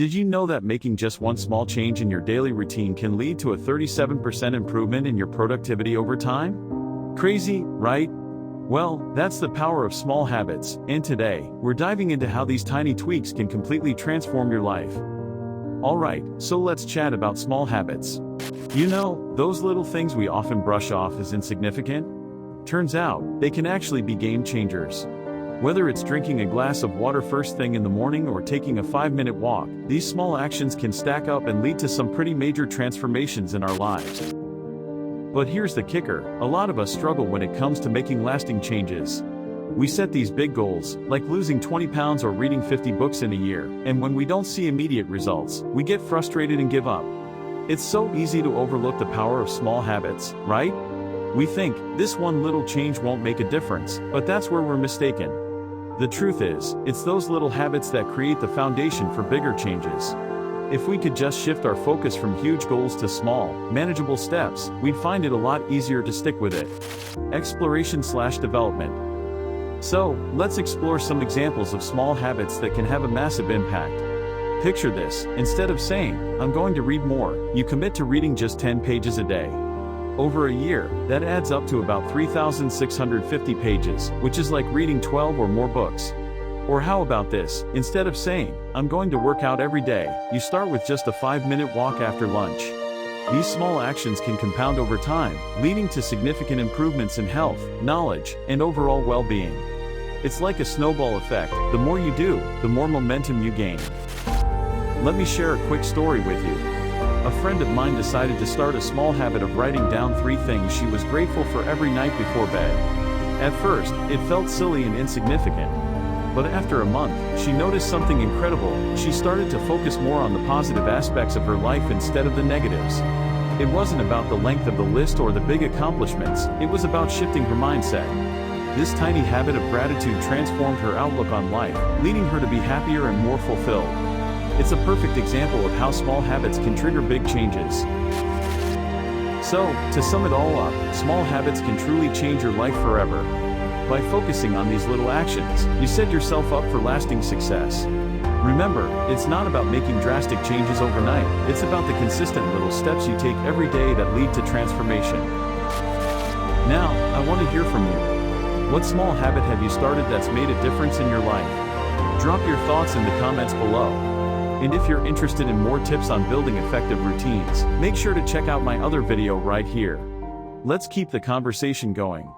Did you know that making just one small change in your daily routine can lead to a 37% improvement in your productivity over time? Crazy, right? Well, that's the power of small habits, and today, we're diving into how these tiny tweaks can completely transform your life. Alright, so let's chat about small habits. You know, those little things we often brush off as insignificant? Turns out, they can actually be game changers. Whether it's drinking a glass of water first thing in the morning or taking a 5-minute walk, these small actions can stack up and lead to some pretty major transformations in our lives. But here's the kicker, a lot of us struggle when it comes to making lasting changes. We set these big goals, like losing 20 pounds or reading 50 books in a year, and when we don't see immediate results, we get frustrated and give up. It's so easy to overlook the power of small habits, right? We think, this one little change won't make a difference, but that's where we're mistaken. The truth is, it's those little habits that create the foundation for bigger changes. If we could just shift our focus from huge goals to small, manageable steps, we'd find it a lot easier to stick with it. Exploration/development. So, let's explore some examples of small habits that can have a massive impact. Picture this, instead of saying, I'm going to read more, you commit to reading just 10 pages a day. Over a year, that adds up to about 3,650 pages, which is like reading 12 or more books. Or how about this, instead of saying, I'm going to work out every day, you start with just a 5-minute walk after lunch. These small actions can compound over time, leading to significant improvements in health, knowledge, and overall well-being. It's like a snowball effect, the more you do, the more momentum you gain. Let me share a quick story with you. A friend of mine decided to start a small habit of writing down 3 things she was grateful for every night before bed. At first, it felt silly and insignificant. But after a month, she noticed something incredible. She started to focus more on the positive aspects of her life instead of the negatives. It wasn't about the length of the list or the big accomplishments, it was about shifting her mindset. This tiny habit of gratitude transformed her outlook on life, leading her to be happier and more fulfilled. It's a perfect example of how small habits can trigger big changes. So, to sum it all up, small habits can truly change your life forever. By focusing on these little actions, you set yourself up for lasting success. Remember, it's not about making drastic changes overnight, it's about the consistent little steps you take every day that lead to transformation. Now, I want to hear from you. What small habit have you started that's made a difference in your life? Drop your thoughts in the comments below. And if you're interested in more tips on building effective routines, make sure to check out my other video right here. Let's keep the conversation going.